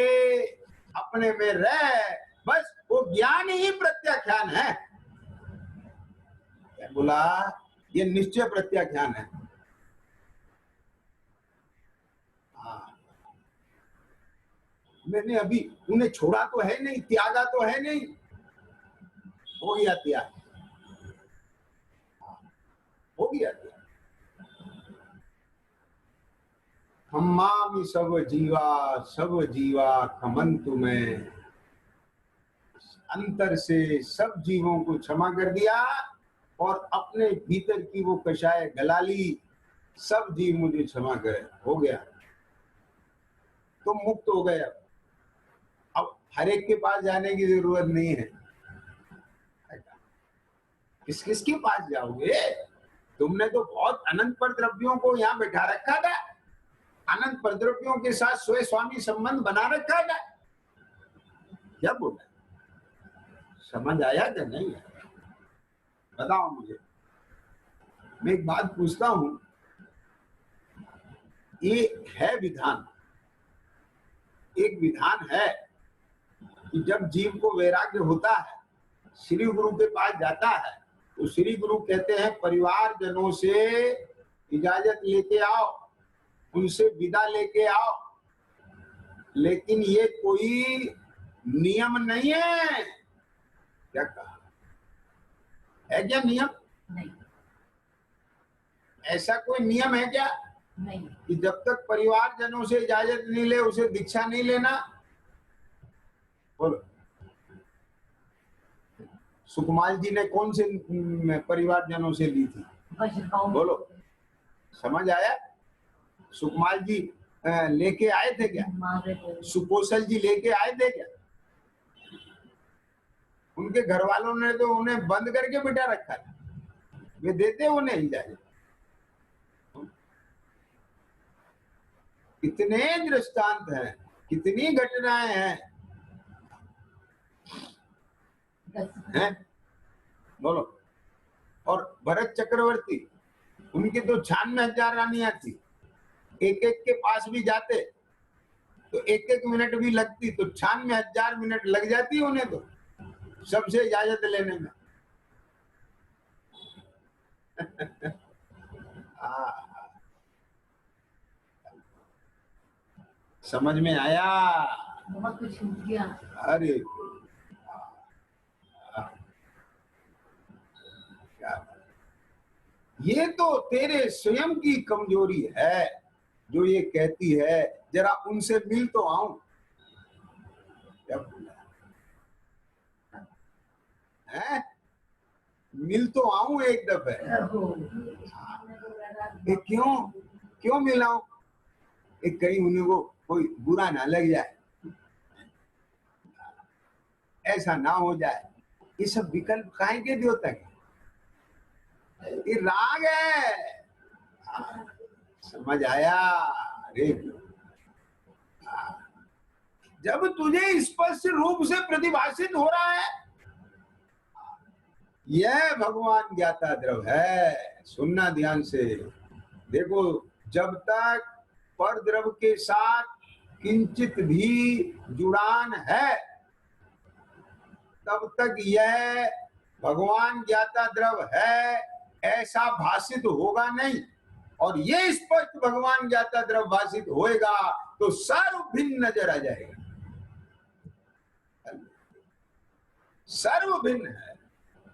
अपने में रह, बस वो ज्ञान ही प्रत्याख्यान है। क्या बोला? ये निश्चय प्रत्याख्यान है। मैंने अभी उन्हें छोड़ा तो है नहीं, त्यागा तो है नहीं। हो गया त्याग, हो गया त्याग। हम्मामि सब जीवा खमंतु में, अंतर से सब जीवों को क्षमा कर दिया और अपने भीतर की वो कषाय गला ली। सब जीव मुझे क्षमा करे, हो गया, तुम मुक्त हो गए। अब हर एक के पास जाने की जरूरत नहीं है। किस किस के पास जाओगे? तुमने तो बहुत अनंत पर द्रव्यों को यहाँ बैठा रखा था, अनंत पर द्रव्यों के साथ स्वयं स्वामी संबंध बना रखा था। क्या बोला? समझ आया कि नहीं? बताओ मुझे। मैं एक बात पूछता हूं, ये है विधान, एक विधान है कि जब जीव को वैराग्य होता है श्री गुरु के पास जाता है तो श्री गुरु कहते हैं परिवारजनों से इजाजत लेके आओ, उनसे विदा लेके आओ, लेकिन ये कोई नियम नहीं है। क्या कहा है? क्या नियम? नहीं, ऐसा कोई नियम है क्या नहीं। कि जब तक परिवारजनों से इजाजत नहीं ले उसे दीक्षा नहीं लेना? बोलो, सुकमाल जी ने कौन से परिवारजनों से ली थी? बोलो, समझ आया? सुकमाल जी लेके आए थे क्या? सुकोशल जी लेके आए थे क्या? उनके घर वालों ने तो उन्हें बंद करके बिठा रखा था, वे देते उन्हें इजाजत। कितने दृष्टांत हैं, कितनी घटनाएं हैं? बोलो। और भरत चक्रवर्ती, उनकी तो 96,000 रानियां थी, एक एक के पास भी जाते तो एक एक मिनट भी लगती तो 96,000 मिनट लग जाती उन्हें तो सबसे इजाजत लेने में। समझ में आया? बहुत कुछ छूट गया। अरे ये तो तेरे स्वयं की कमजोरी है जो ये कहती है जरा उनसे मिल तो आऊं। क्या बोला है? मिल तो आऊं एक दफे। क्यों क्यों मिलाऊं? कहीं उन्हें को कोई बुरा ना लग जाए, ऐसा ना हो जाए। ये सब विकल्प काहे के देता है? ये राग है। समझ आया? अरे जब तुझे स्पष्ट रूप से प्रतिभाषित हो रहा है यह भगवान ज्ञाता द्रव है। सुनना ध्यान से। देखो, जब तक पर द्रव के साथ किंचित भी जुड़ान है तब तक यह भगवान ज्ञाता द्रव है ऐसा भाषित होगा नहीं। और ये स्पष्ट भगवान ज्ञाता द्रव भाषित होएगा तो सर्व भिन्न नजर आ जाएगा। सर्व भिन्न है।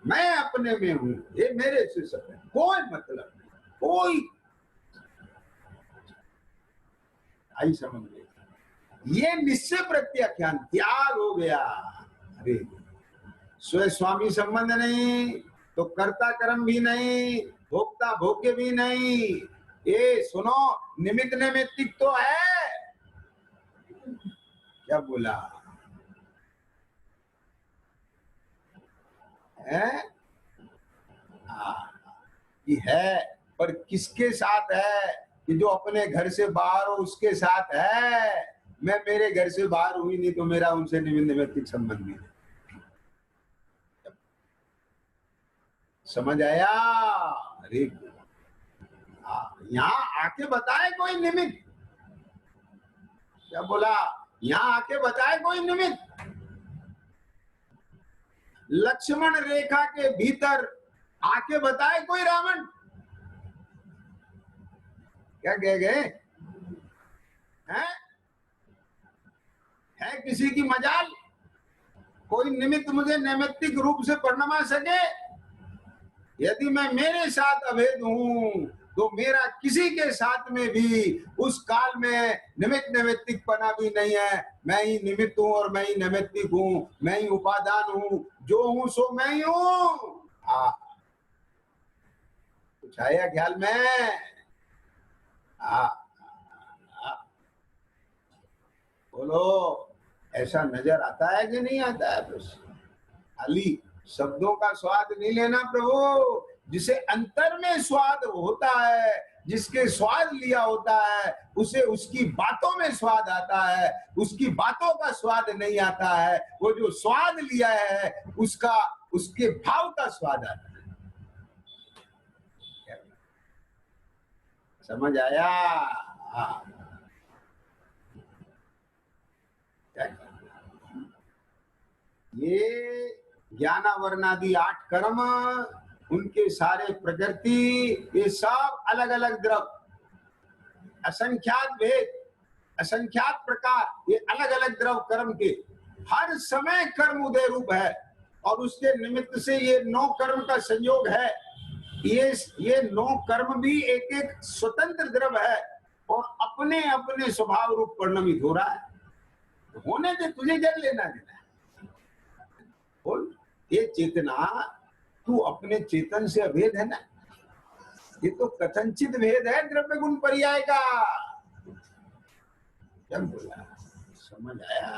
मैं अपने में हूं, ये मेरे से सब है, कोई मतलब नहीं, कोई आई समझ में। ये निश्चय प्रत्याख्यान त्याग हो गया। अरे स्वयं स्वामी संबंध नहीं तो कर्ता कर्म भी नहीं, भोक्ता भोग्य भी नहीं। ये सुनो, निमित्त नैमित्तिक तो है। क्या बोला है? ये है, पर किसके साथ है? कि जो अपने घर से बाहर हो उसके साथ है। मैं मेरे घर से बाहर हुई नहीं तो मेरा उनसे निमित्त नैमित्तिक संबंध नहीं। समझ आया? अरे यहाँ आके बताए कोई निमित्त? क्या बोला? यहाँ आके बताए कोई निमित्त? लक्ष्मण रेखा के भीतर आके बताए कोई रावण? क्या कह गए? है किसी की मजाल? कोई निमित्त मुझे नैमित्तिक रूप से परमा सके? यदि मैं मेरे साथ अभेद हूं तो मेरा किसी के साथ में भी उस काल में निमित्त नैमित्तिक पना भी नहीं है। मैं ही निमित्त हूं और मैं ही नैमित्तिक हूं, मैं ही उपादान हूं, जो हूं सो मैं ही हूं। कुछ आया ख्याल में? बोलो, ऐसा नजर आता है कि नहीं आता है? बस खाली शब्दों का स्वाद नहीं लेना प्रभु, जिसे अंतर में स्वाद होता है, जिसके स्वाद लिया होता है उसे उसकी बातों में स्वाद आता है, उसकी बातों का स्वाद नहीं आता है। वो जो स्वाद लिया है उसका, उसके भाव का स्वाद आता है। समझ आया? ये ज्ञानावरणादि 8 कर्म, उनके सारे प्रकृति, ये सब अलग अलग द्रव, असंख्यात भेद, असंख्यात प्रकार, ये अलग अलग द्रव कर्म के हर समय कर्म उदय रूप है। और उसके निमित्त से ये 9 कर्म का संयोग है। ये 9 कर्म भी एक एक स्वतंत्र द्रव है और अपने अपने स्वभाव रूप परिणमित हो रहा है। होने दे, तुझे क्या लेना देना है? बोल, ये चेतना तू अपने चेतन से अभेद है ना। ये तो कथनचित भेद है द्रव्य गुण पर्याय का। क्या बोला, समझ आया?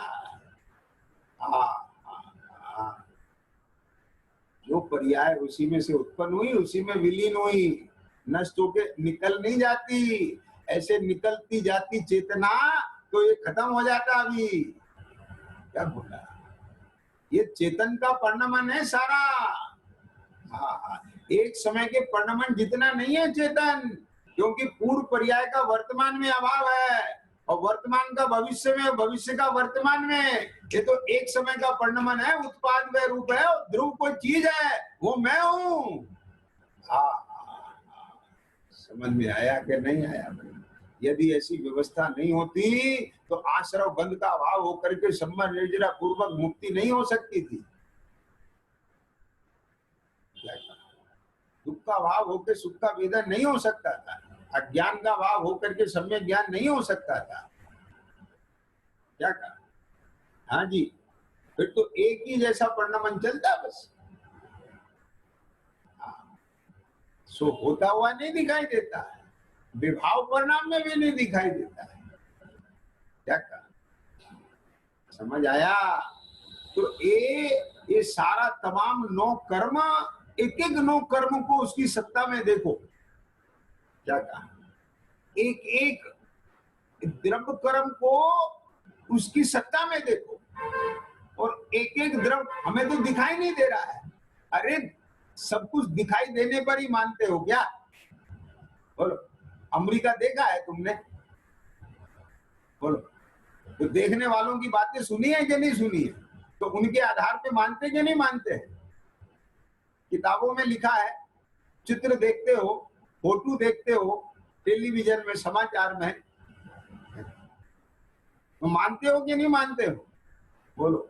जो पर्याय उसी में से उत्पन्न हुई, उसी में विलीन हुई, नष्ट होके निकल नहीं जाती। ऐसे निकलती जाती चेतना तो ये खत्म हो जाता। अभी क्या बोला, ये चेतन का परिणमन है सारा। एक समय के परिणमन जितना नहीं है चेतन, क्योंकि पूर्व पर्याय का वर्तमान में अभाव है और वर्तमान का भविष्य में, भविष्य का वर्तमान में। ये तो एक समय का परिणमन है, उत्पाद व रूप है, और ध्रुव कोई चीज है, वो मैं हूं। समझ में आया कि नहीं आया? यदि ऐसी व्यवस्था नहीं होती तो आश्रव बंध का अभाव होकर के सम्मत निर्जरा पूर्वक मुक्ति नहीं हो सकती थी। दुख का भाव होकर सुख का वेदन नहीं हो सकता था। अज्ञान का भाव होकर के सम्यक ज्ञान नहीं हो सकता था। क्या कहा? हाँ जी, फिर तो एक ही जैसा परिणमन चलता बस। सो होता हुआ नहीं दिखाई देता है, विभाव परिणाम में भी नहीं दिखाई देता है। क्या कहा? समझ आया? तो ये सारा तमाम 9 कर्म, एक एक 9 कर्म को उसकी सत्ता में देखो। क्या कहा? एक एक द्रव्य कर्म को उसकी सत्ता में देखो, और एक एक द्रव हमें तो दिखाई नहीं दे रहा है। अरे सब कुछ दिखाई देने पर ही मानते हो क्या? बोलो, अमेरिका देखा है तुमने? बोलो, तो देखने वालों की बातें सुनी है कि नहीं सुनी है? तो उनके आधार पे मानते कि नहीं मानते? किताबों में लिखा है, चित्र देखते हो, फोटो देखते हो, टेलीविजन में, समाचार में, तो मानते हो कि नहीं मानते हो? बोलो।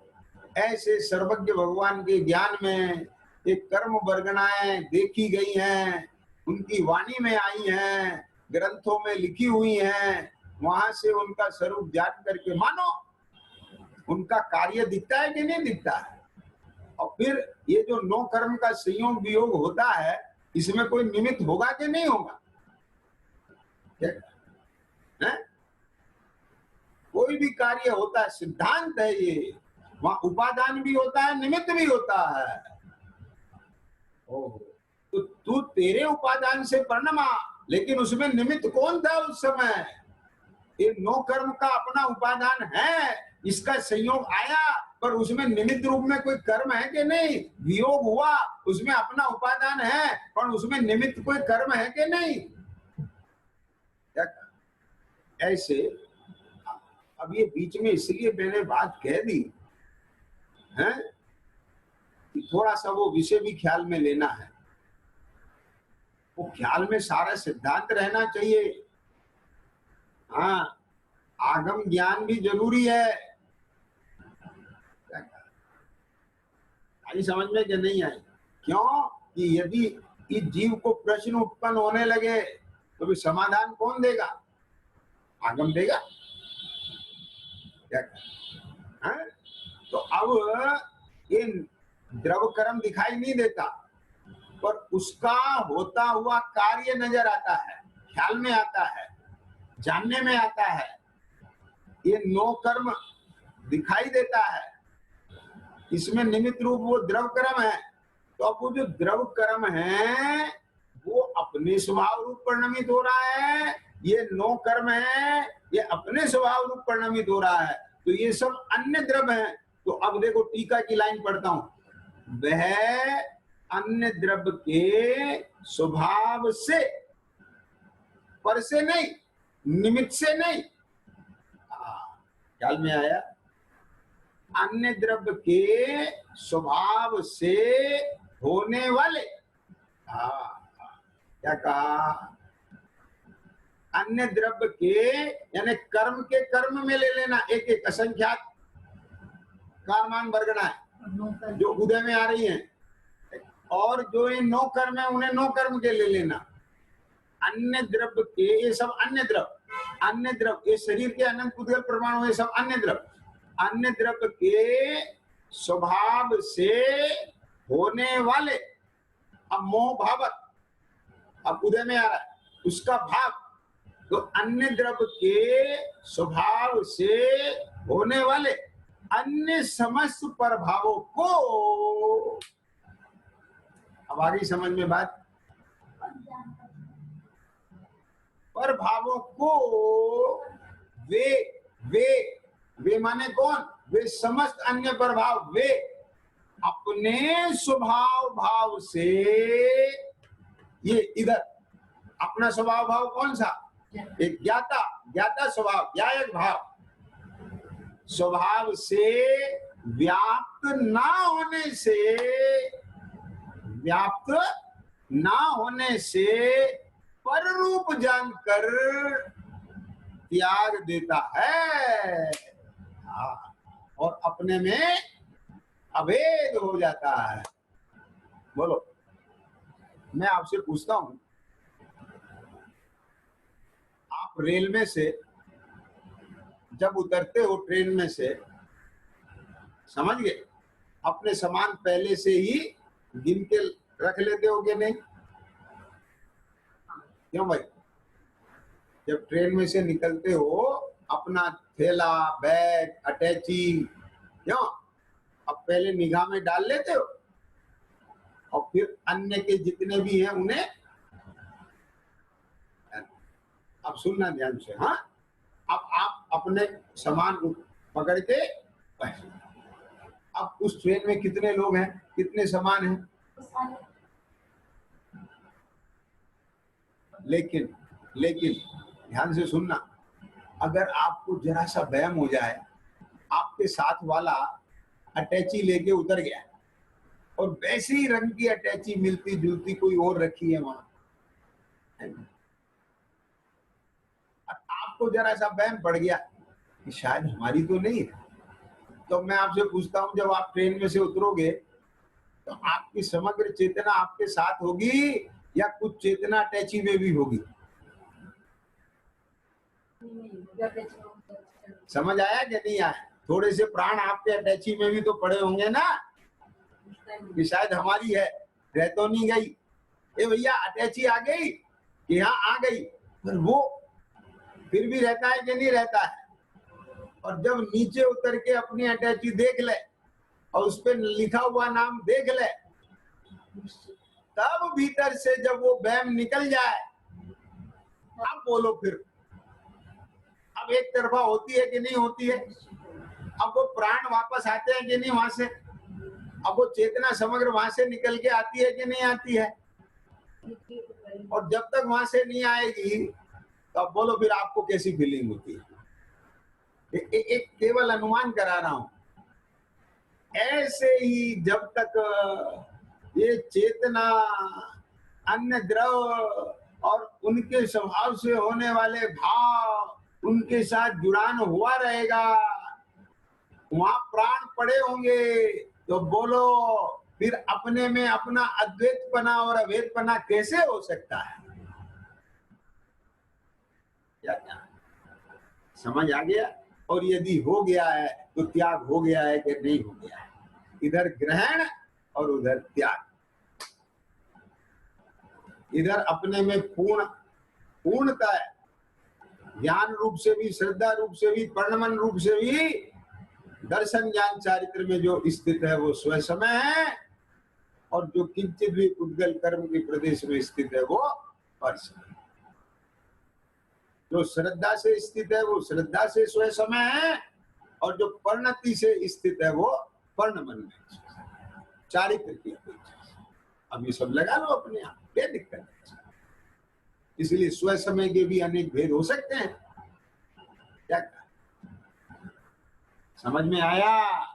ऐसे सर्वज्ञ भगवान के ज्ञान में एक कर्म वर्गनाएं देखी गई हैं, उनकी वाणी में आई हैं, ग्रंथों में लिखी हुई हैं, वहां से उनका स्वरूप जान करके मानो। उनका कार्य दिखता है कि नहीं दिखता है? और फिर ये जो 9 कर्म का संयोग वियोग होता है, इसमें कोई निमित्त होगा कि नहीं होगा? है? कोई भी कार्य होता है, सिद्धांत है ये, वहां उपादान भी होता है, निमित्त भी होता है। तो तू तेरे उपादान से परिणमा, लेकिन उसमें निमित्त कौन था उस समय? ये 9 कर्म का अपना उपादान है, इसका संयोग आया, पर उसमें निमित्त रूप में कोई कर्म है कि नहीं? वियोग हुआ, उसमें अपना उपादान है, पर उसमें निमित्त कोई कर्म है कि नहीं? ऐसे अब ये बीच में इसलिए मैंने बात कह दी है कि थोड़ा सा वो विषय भी ख्याल में लेना है। वो ख्याल में सारा सिद्धांत रहना चाहिए। हाँ, आगम ज्ञान भी जरूरी है। आई समझ में कि नहीं आई? क्यों कि यदि इस जीव को प्रश्न उत्पन्न होने लगे तो भी समाधान कौन देगा? आगम देगा। क्या? हाँ? तो अब ये द्रव कर्म दिखाई नहीं देता, पर उसका होता हुआ कार्य नजर आता है, ख्याल में आता है, जानने में आता है। ये 9 कर्म दिखाई देता है, इसमें निमित्त रूप वो द्रव कर्म है। तो अब वो जो द्रव कर्म है वो अपने स्वभाव रूप परिणमित हो रहा है, ये 9 कर्म है ये अपने स्वभाव रूप परिणमित हो रहा है। तो ये सब अन्य द्रव है। तो अब देखो टीका की लाइन पढ़ता हूं, वह अन्य द्रव्य के स्वभाव से, पर से नहीं, निमित्त से नहीं। ख्याल में आया? अन्य द्रव्य के स्वभाव से होने वाले, क्या कहा, अन्य द्रव्य के यानी कर्म के कर्म में ले लेना, एक एक असंख्यात कारमान वर्गना है जो उदय में आ रही है, और जो ये 9 कर्म है उन्हें 9 कर्म के ले लेना। अन्य द्रव्य के, ये सब अन्य द्रव्य, ये शरीर के अनंत उद्गल परमाणु, ये सब अन्य द्रव्य के स्वभाव से होने वाले, अब मोह भावक, अब उदय में आ रहा है उसका भाव, तो अन्य द्रव्य के स्वभाव से होने वाले अन्य समस्त प्रभावों को, अब आगे समझ में बात, प्रभावों को वे वे वे माने कौन, वे समस्त अन्य प्रभाव, वे अपने स्वभाव भाव से, ये इधर अपना स्वभाव भाव कौन सा, एक ज्ञाता स्वभाव, ज्ञायक भाव, स्वभाव से व्याप्त ना होने से पर रूप जानकर त्याग देता है, और अपने में अभेद हो जाता है। बोलो, मैं आपसे पूछता हूं, आप रेल में से जब उतरते हो, ट्रेन में से, समझ गए, अपने सामान पहले से ही गिन के रख लेते हो कि नहीं? क्यों भाई? जब ट्रेन में से निकलते हो, अपना थैला, बैग, अटैची, क्यों अब पहले निगाह में डाल लेते हो, और फिर अन्य के जितने भी हैं उन्हें, अब सुनना ध्यान से, हाँ, अब आप अपने सामान पकड़ के बैठे। अब उस ट्रेन में कितने लोग हैं, कितने सामान हैं, लेकिन ध्यान से सुनना, अगर आपको जरा सा वहम हो जाए, आपके साथ वाला अटैची लेके उतर गया और वैसे ही रंग की अटैची मिलती जुलती कोई और रखी है वहां, आपको जरा सा वहम पड़ गया कि शायद हमारी तो नहीं है, तो मैं आपसे पूछता हूं, जब आप ट्रेन में से उतरोगे तो आपकी समग्र चेतना आपके साथ होगी या कुछ चेतना अटैची में भी होगी? समझ आया कि नहीं आया? थोड़े से प्राण आपके अटैची में भी तो पड़े होंगे ना, कि शायद हमारी है, रह तो नहीं गई, ए भैया अटैची आ गई कि हाँ आ गई, पर वो फिर भी रहता है कि नहीं रहता है? और जब नीचे उतर के अपनी अटैची देख ले और उस पर लिखा हुआ नाम देख ले, तब भीतर से जब वो वहम निकल जाए, अब बोलो फिर, अब एक तरफा होती है कि नहीं होती है? अब वो प्राण वापस आते हैं कि नहीं वहां से? अब वो चेतना समग्र वहां से निकल के आती है कि नहीं आती है? और जब तक वहां से नहीं आएगी, तो अब बोलो फिर आपको कैसी फीलिंग होती है? एक केवल अनुमान करा रहा हूं। ऐसे ही जब तक ये चेतना अन्य द्रव और उनके स्वभाव से होने वाले भाव, उनके साथ जुड़ान हुआ रहेगा, वहां प्राण पड़े होंगे, तो बोलो फिर अपने में अपना अद्वैतपना और अभेदपना कैसे हो सकता है? क्या समझ आ गया? और यदि हो गया है तो त्याग हो गया है कि नहीं हो गया है? इधर ग्रहण और उधर त्याग, इधर अपने में पूर्णता है, ज्ञान रूप से भी, श्रद्धा रूप से भी, परिणमन रूप से भी, दर्शन ज्ञान चारित्र में जो स्थित है वो स्वसमय है, और जो किंचित भी उद्गल कर्म के प्रदेश में स्थित है वो परसमय। जो श्रद्धा से स्थित है वो श्रद्धा से स्वसमय है, और जो परिणति से स्थित है वो परिणमन में, चारित्र की अपेक्षा। अब ये सब लगा लो अपने आप, क्या दिक्कत है? इसलिए स्वसमय के भी अनेक भेद हो सकते हैं। क्या समझ में आया?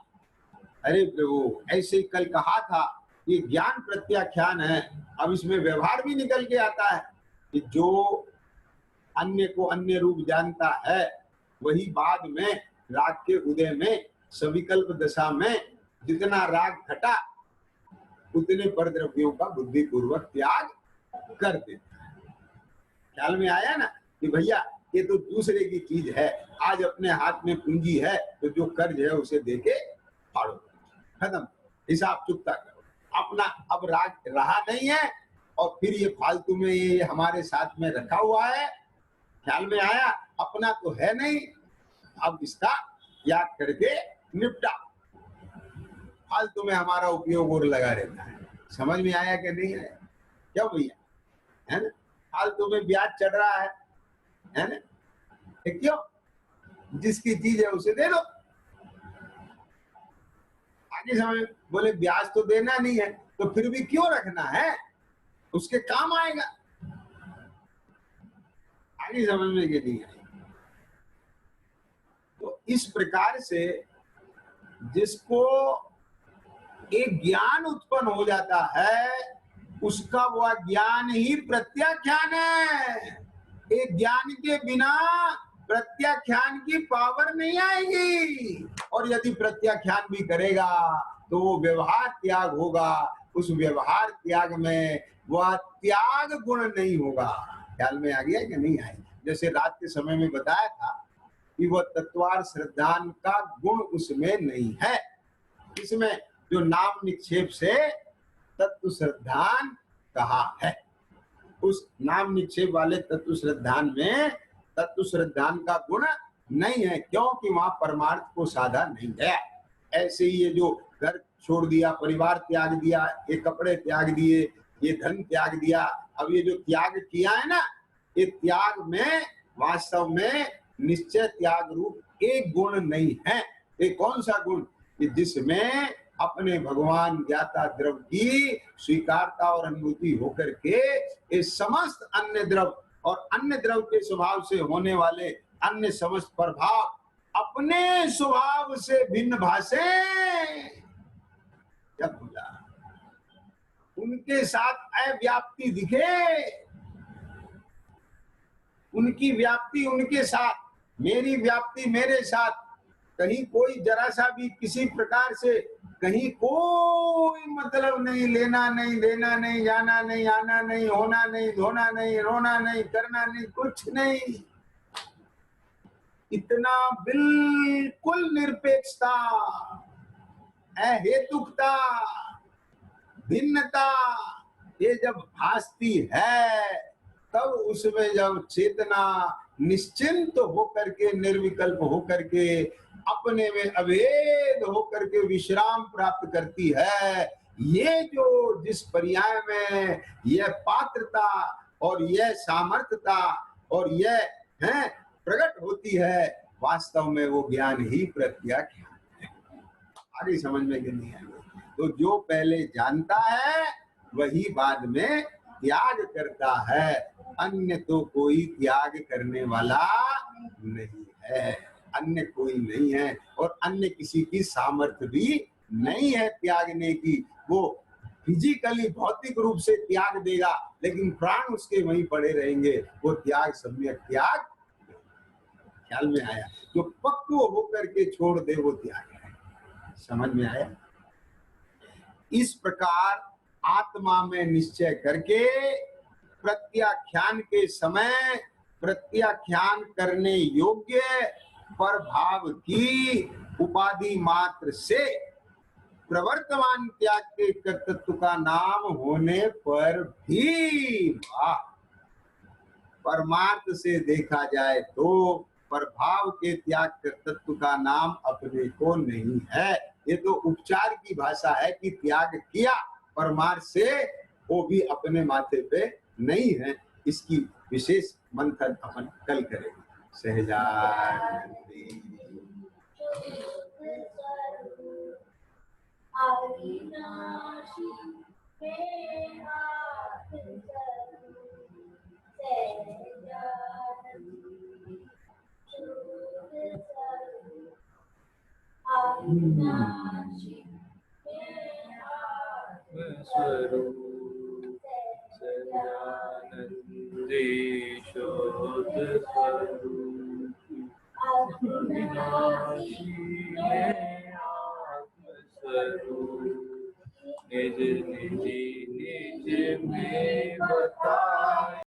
अरे प्रभु, ऐसे ही कल कहा था, ये ज्ञान प्रत्याख्यान है। अब इसमें व्यवहार भी निकल के आता है कि जो अन्य को अन्य रूप जानता है, वही बाद में राग के उदय में सविकल्प दशा में जितना राग घटा उतने पर द्रव्यों का बुद्धि पूर्वक त्याग कर देता है। ख्याल में आया ना कि भैया ये तो दूसरे की चीज है, आज अपने हाथ में पूंजी है तो जो कर्ज है उसे देके फाड़ो, खत्म, हिसाब चुकता करो अपना। अब राग रहा नहीं है और फिर ये फालतू में ये हमारे साथ में रखा हुआ है। ख्याल में आया, अपना तो है नहीं, अब इसका याद करके निपटा, फालतू में हमारा उपयोग और लगा रहता है। समझ में आया कि नहीं है? क्यों भैया, है ना? फालतू में ब्याज चढ़ रहा है ना? क्यों? जिसकी चीज है उसे दे दो। आगे समझ, बोले ब्याज तो देना नहीं है तो फिर भी क्यों रखना है, उसके काम आएगा। आगे समझ में कि नहीं आई? तो इस प्रकार से जिसको एक ज्ञान उत्पन्न हो जाता है, उसका वह ज्ञान ही प्रत्याख्यान है। एक ज्ञान के बिना प्रत्याख्यान की पावर नहीं आएगी, और यदि प्रत्याख्यान भी करेगा तो वो व्यवहार त्याग होगा। उस व्यवहार त्याग में वह त्याग गुण नहीं होगा। ख्याल में आ गया कि नहीं आया? जैसे रात के समय में बताया था कि वह तत्वार श्रद्धान का गुण उसमें नहीं है। इसमें जो नाम निक्षेप से तत्व श्रद्धान कहा है, उस नाम निक्षेप वाले तत्व श्रद्धान में तत्व श्रद्धान का गुण नहीं है, क्योंकि वहां परमार्थ को साधा नहीं गया। ऐसे ही ये जो घर छोड़ दिया, परिवार त्याग दिया, ये कपड़े त्याग दिए, ये धन त्याग दिया, अब ये जो त्याग किया है ना, ये त्याग में वास्तव में निश्चय त्याग रूप एक गुण नहीं है। ये कौन सा गुण? जिसमें अपने भगवान ज्ञाता द्रव्य की स्वीकारता और अनुभूति होकर के ये समस्त अन्य द्रव्य और अन्य द्रव्य के स्वभाव से होने वाले अन्य समस्त प्रभाव अपने स्वभाव से भिन्न भाषे, जब बोला उनके साथ अव्याप्ति दिखे, उनकी व्याप्ति उनके साथ, मेरी व्याप्ति मेरे साथ, कहीं कोई जरा सा भी किसी प्रकार से कहीं कोई मतलब नहीं, लेना नहीं, देना नहीं, जाना नहीं, आना नहीं, होना नहीं, धोना नहीं, रोना नहीं, करना नहीं, कुछ नहीं। इतना बिल्कुल निरपेक्षता, अहेतुकता, भिन्नता, ये जब भासती है तब उसमें जब चेतना निश्चिंत होकर के, निर्विकल्प होकर के, अपने में अभेद होकर के विश्राम प्राप्त करती है। ये जो जिस पर्याय में यह पात्रता और यह सामर्थ्यता और यह है प्रकट होती है, वास्तव में वो ज्ञान ही प्रत्याख्यान है। आगे समझ में कि नहीं आएगा? तो जो पहले जानता है वही बाद में त्याग करता है, अन्य तो कोई त्याग करने वाला नहीं है, अन्य कोई नहीं है, और अन्य किसी की सामर्थ्य भी नहीं है त्यागने की। वो फिजिकली भौतिक रूप से त्याग देगा, लेकिन प्राण उसके वहीं पड़े रहेंगे, वो त्याग सम्यक त्याग। ख्याल में आया? जो पक्व होकर के छोड़ दे वो त्याग है। समझ में आया? इस प्रकार आत्मा में निश्चय करके प्रत्याख्यान के समय प्रत्याख्यान करने योग्य पर भाव की उपाधि मात्र से प्रवर्तमान त्याग के कर्तृत्व का नाम होने पर भी परमार्थ से देखा जाए तो प्रभाव के त्याग कर्तृत्व का नाम अपने को नहीं है। ये तो उपचार की भाषा है कि त्याग किया, परमार्थ से वो भी अपने माथे पे नहीं है। इसकी विशेष मंथन अपन कल करेंगे। सहजानंदी अविनाशी में हाथ अविनाशी स्वरूप सदानंदी शोध स्वरूप अविनाशी में आत्मस्वरूप निज निज निज में बताए